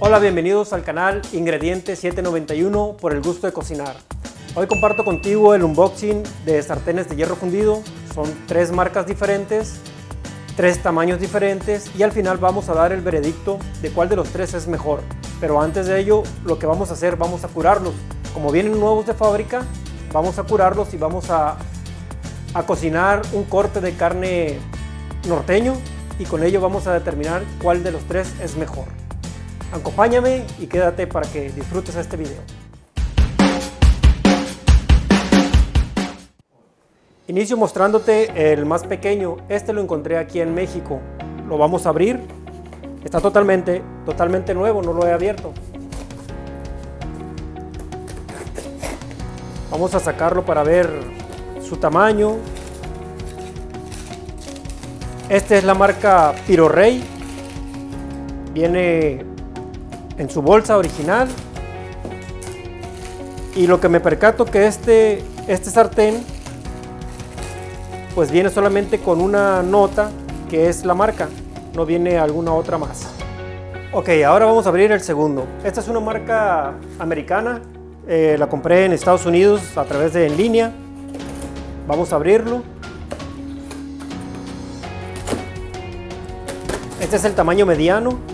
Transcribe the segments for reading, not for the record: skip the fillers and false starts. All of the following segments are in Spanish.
Hola, bienvenidos al canal Ingrediente 791 por el gusto de cocinar. Hoy comparto contigo el unboxing de sartenes de hierro fundido. Son 3 marcas diferentes, 3 tamaños diferentes y al final vamos a dar el veredicto de cuál de los 3 es mejor. Pero antes de ello, lo que vamos a hacer, vamos a curarlos. Como vienen nuevos de fábrica, vamos a curarlos y vamos a cocinar un corte de carne norteño y con ello vamos a determinar cuál de los 3 es mejor. Acompáñame y quédate para que disfrutes este video. Inicio mostrándote el más pequeño. Este lo encontré aquí en México. Lo vamos a abrir. Está totalmente nuevo, no lo he abierto. Vamos a sacarlo para ver su tamaño. Esta es la marca Pyrorei. Viene en su bolsa original. Y lo que me percato que este sartén pues viene solamente con una nota que es la marca, no viene alguna otra más. Ok, ahora vamos a abrir el segundo. Esta es una marca americana, la compré en Estados Unidos a través de en línea. Vamos a abrirlo. Este es el tamaño mediano.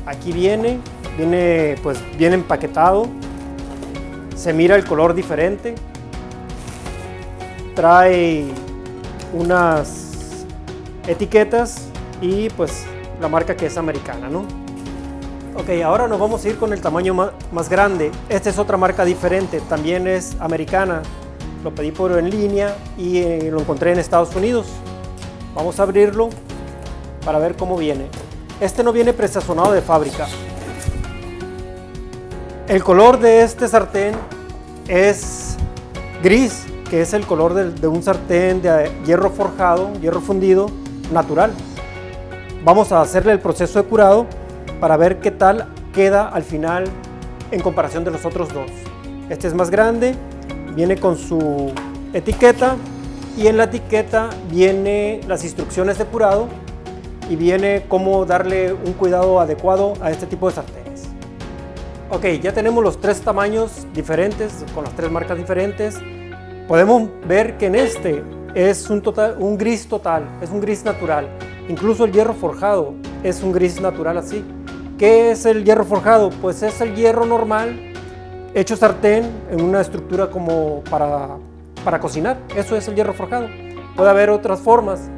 Aquí viene empaquetado. Se mira el color diferente. Trae unas etiquetas y pues la marca que es americana, ¿no? Ok, ahora nos vamos a ir con el tamaño más grande. Esta es otra marca diferente, también es americana. Lo pedí por en línea y lo encontré en Estados Unidos. Vamos a abrirlo para ver cómo viene. Este no viene presazonado de fábrica. El color de este sartén es gris, que es el color de un sartén de hierro forjado, hierro fundido natural. Vamos a hacerle el proceso de curado para ver qué tal queda al final en comparación de los otros dos. Este es más grande, viene con su etiqueta y en la etiqueta viene las instrucciones de curado y viene cómo darle un cuidado adecuado a este tipo de sartenes. Ok, ya tenemos los 3 tamaños diferentes con las 3 marcas diferentes. Podemos ver que en este es un gris total, es un gris natural. Incluso el hierro forjado es un gris natural así. ¿Qué es el hierro forjado? Pues es el hierro normal hecho sartén en una estructura como para cocinar. Eso es el hierro forjado. Puede haber otras formas.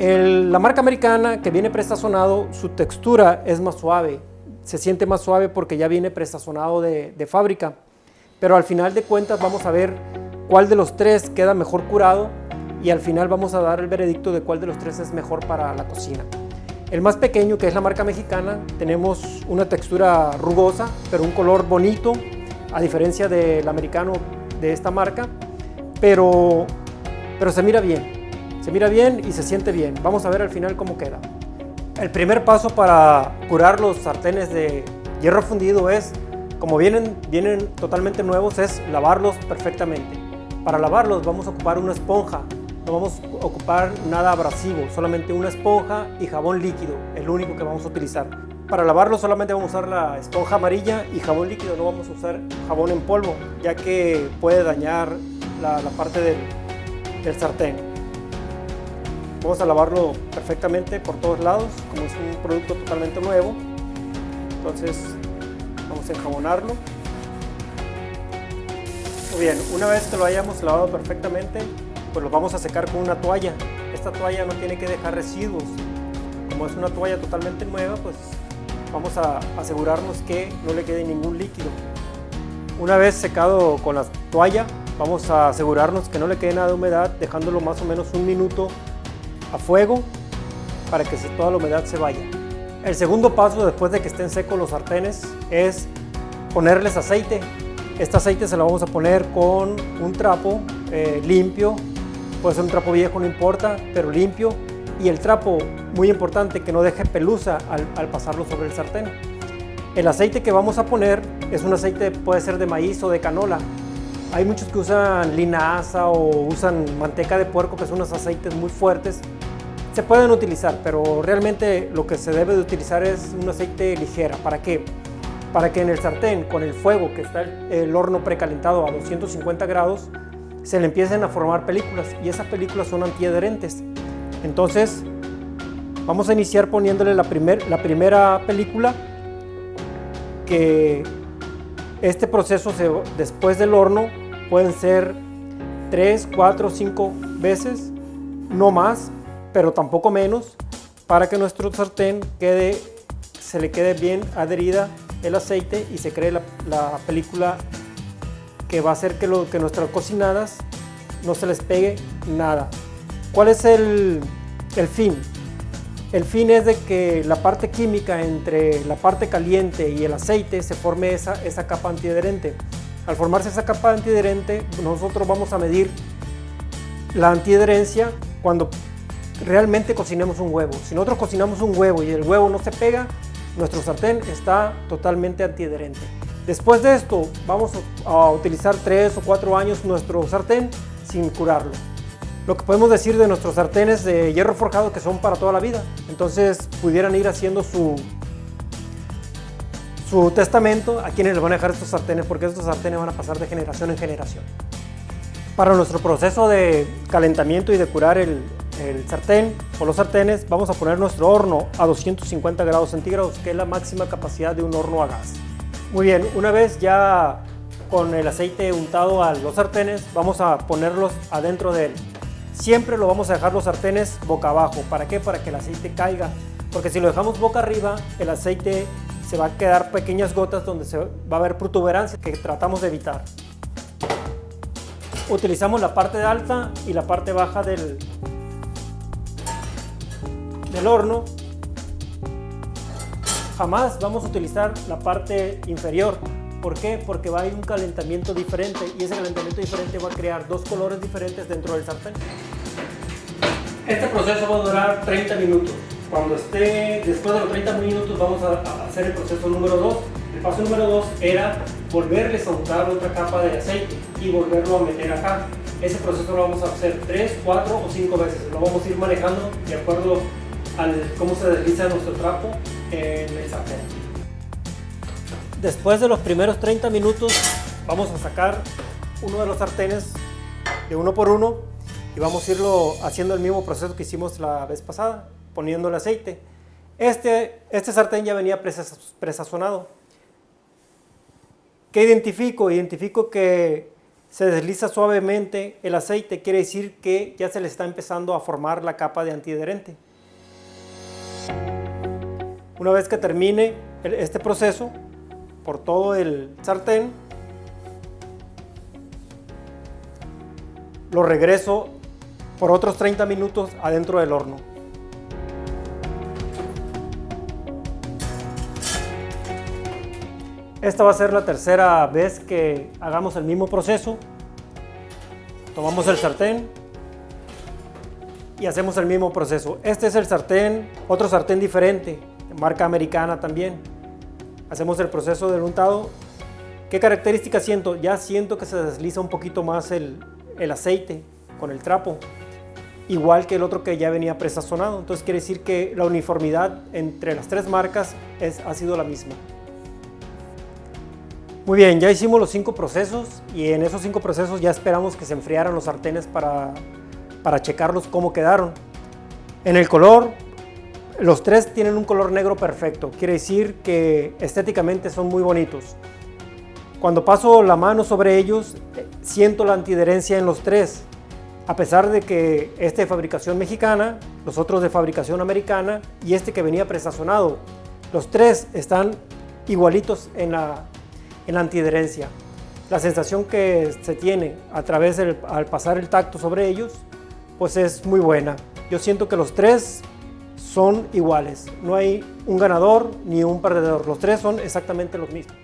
La marca americana que viene presazonado, su textura es más suave. Se siente más suave porque ya viene presazonado de fábrica. Pero al final de cuentas vamos a ver cuál de los 3 queda mejor curado y al final vamos a dar el veredicto de cuál de los 3 es mejor para la cocina. El más pequeño, que es la marca mexicana, tenemos una textura rugosa, pero un color bonito, a diferencia del americano de esta marca, pero se mira bien y se siente bien. Vamos a ver al final cómo queda. El primer paso para curar los sartenes de hierro fundido es, como vienen totalmente nuevos, es lavarlos perfectamente. Para lavarlos vamos a ocupar una esponja, no vamos a ocupar nada abrasivo, solamente una esponja y jabón líquido, el único que vamos a utilizar. Para lavarlos solamente vamos a usar la esponja amarilla y jabón líquido, no vamos a usar jabón en polvo, ya que puede dañar la parte del sartén. Vamos a lavarlo perfectamente por todos lados, como es un producto totalmente nuevo. Entonces vamos a enjabonarlo. Muy bien, una vez que lo hayamos lavado perfectamente, pues lo vamos a secar con una toalla. Esta toalla no tiene que dejar residuos. Como es una toalla totalmente nueva, pues vamos a asegurarnos que no le quede ningún líquido. Una vez secado con la toalla, vamos a asegurarnos que no le quede nada de humedad, dejándolo más o menos un minuto a fuego para que toda la humedad se vaya. El segundo paso después de que estén secos los sartenes es ponerles aceite. Este aceite se lo vamos a poner con un trapo limpio, puede ser un trapo viejo, no importa, pero limpio. Y el trapo, muy importante, que no deje pelusa al pasarlo sobre el sartén. El aceite que vamos a poner es un aceite, puede ser de maíz o de canola. Hay muchos que usan linaza o usan manteca de puerco, que son unos aceites muy fuertes. Se pueden utilizar, pero realmente lo que se debe de utilizar es un aceite ligera. ¿Para qué? Para que en el sartén, con el fuego que está el horno precalentado a 250 grados, se le empiecen a formar películas, y esas películas son antiadherentes. Entonces vamos a iniciar poniéndole la primera película, que este proceso después del horno pueden ser 3, 4, 5 veces, no más, pero tampoco menos, para que nuestro sartén se le quede bien adherida el aceite y se cree la película que va a hacer que nuestras cocinadas no se les pegue nada. ¿Cuál es el fin? El fin es de que la parte química entre la parte caliente y el aceite se forme esa capa antiadherente. Al formarse esa capa antiadherente, nosotros vamos a medir la antiadherencia cuando realmente cocinemos un huevo. Si nosotros cocinamos un huevo y el huevo no se pega, nuestro sartén está totalmente antiadherente. Después de esto, vamos a utilizar 3 o 4 años nuestro sartén sin curarlo. Lo que podemos decir de nuestros sartenes de hierro forjado, que son para toda la vida. Entonces pudieran ir haciendo su testamento a quienes les van a dejar estos sartenes, porque estos sartenes van a pasar de generación en generación. Para nuestro proceso de calentamiento y de curar el sartén o los sartenes, vamos a poner nuestro horno a 250 grados centígrados, que es la máxima capacidad de un horno a gas. Muy bien, una vez ya con el aceite untado a los sartenes, vamos a ponerlos adentro de él. Siempre lo vamos a dejar los sartenes boca abajo. ¿Para qué? Para que el aceite caiga, porque si lo dejamos boca arriba, el aceite se va a quedar pequeñas gotas donde va a haber protuberancia, que tratamos de evitar. Utilizamos la parte alta y la parte baja del horno. Jamás vamos a utilizar la parte inferior. ¿Por qué? Porque va a ir un calentamiento diferente, y ese calentamiento diferente va a crear dos colores diferentes dentro del sartén. Este proceso va a durar 30 minutos. Cuando esté después de los 30 minutos, vamos a hacer el proceso número 2. El paso número 2 era volverles a untar otra capa de aceite y volverlo a meter acá. Ese proceso lo vamos a hacer 3, 4 o 5 veces. Lo vamos a ir manejando de acuerdo a cómo se desliza nuestro trapo en el sartén. Después de los primeros 30 minutos, vamos a sacar uno de los sartenes de uno por uno y vamos a irlo haciendo el mismo proceso que hicimos la vez pasada, poniendo el aceite. Este sartén ya venía presazonado. ¿Qué identifico? Identifico que se desliza suavemente el aceite, quiere decir que ya se le está empezando a formar la capa de antiadherente. Una vez que termine este proceso por todo el sartén, lo regreso por otros 30 minutos adentro del horno. Esta va a ser la tercera vez que hagamos el mismo proceso. Tomamos el sartén y hacemos el mismo proceso. Este es el sartén, otro sartén diferente, de marca americana también. Hacemos el proceso del untado. ¿Qué características siento? Ya siento que se desliza un poquito más el aceite con el trapo, igual que el otro que ya venía presazonado. Entonces quiere decir que la uniformidad entre las tres marcas ha sido la misma. Muy bien, ya hicimos los 5 procesos y en esos 5 procesos ya esperamos que se enfriaran los sartenes para checarlos cómo quedaron. En el color, los 3 tienen un color negro perfecto, quiere decir que estéticamente son muy bonitos. Cuando paso la mano sobre ellos, siento la antiadherencia en los 3, a pesar de que este de fabricación mexicana, los otros de fabricación americana y este que venía presazonado. Los 3 están igualitos en la antiadherencia. La sensación que se tiene al pasar el tacto sobre ellos, pues es muy buena. Yo siento que los 3 son iguales, no hay un ganador ni un perdedor, los 3 son exactamente los mismos.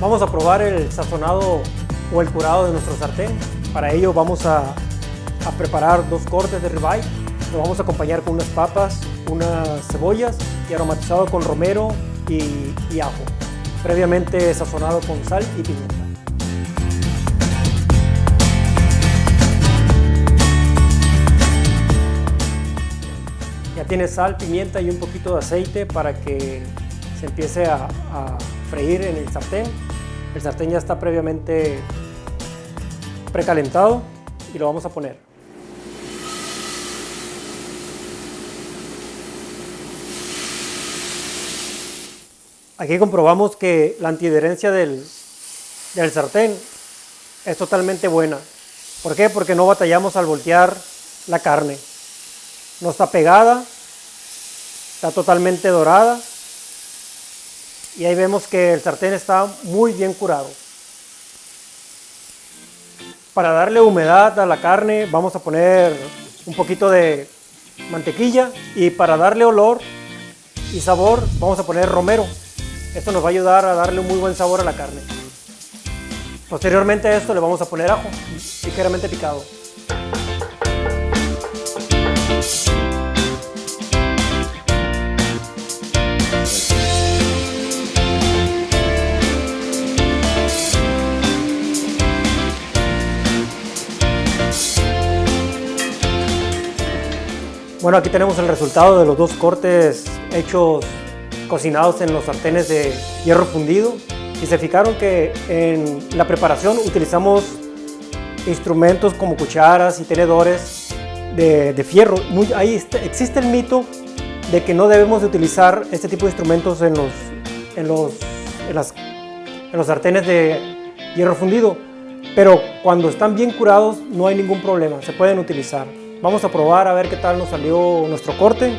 Vamos a probar el sazonado o el curado de nuestro sartén. Para ello vamos a preparar 2 cortes de ribeye. Lo vamos a acompañar con unas papas, unas cebollas y aromatizado con romero y ajo, previamente sazonado con sal y pimienta. Ya tiene sal, pimienta y un poquito de aceite para que se empiece a freír en el sartén. El sartén ya está previamente precalentado y lo vamos a poner. Aquí comprobamos que la antiadherencia del sartén es totalmente buena. ¿Por qué? Porque no batallamos al voltear la carne. No está pegada, está totalmente dorada y ahí vemos que el sartén está muy bien curado. Para darle humedad a la carne vamos a poner un poquito de mantequilla y para darle olor y sabor vamos a poner romero. Esto nos va a ayudar a darle un muy buen sabor a la carne. Posteriormente a esto le vamos a poner ajo, ligeramente picado. Bueno, aquí tenemos el resultado de los 2 cortes hechos cocinados en los sartenes de hierro fundido. Y se fijaron que en la preparación utilizamos instrumentos como cucharas y tenedores de fierro. Existe el mito de que no debemos de utilizar este tipo de instrumentos en los sartenes de hierro fundido, pero cuando están bien curados no hay ningún problema, se pueden utilizar. Vamos a probar a ver qué tal nos salió nuestro corte.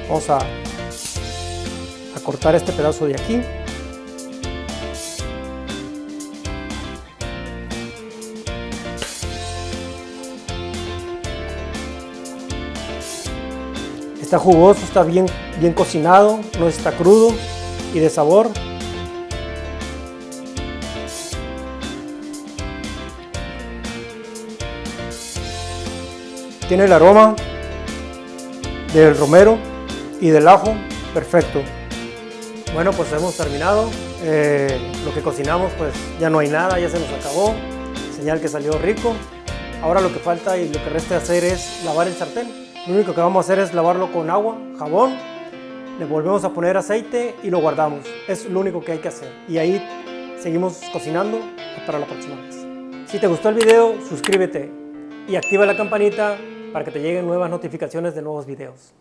Vamos a cortar este pedazo de aquí. Está jugoso, está bien cocinado, no está crudo y de sabor. Tiene el aroma del romero y del ajo perfecto. Bueno, pues hemos terminado. Lo que cocinamos pues ya no hay nada, ya se nos acabó. Señal que salió rico. Ahora lo que falta y lo que resta hacer es lavar el sartén. Lo único que vamos a hacer es lavarlo con agua, jabón, le volvemos a poner aceite y lo guardamos. Es lo único que hay que hacer. Y ahí seguimos cocinando para la próxima vez. Si te gustó el video, suscríbete y activa la campanita para que te lleguen nuevas notificaciones de nuevos videos.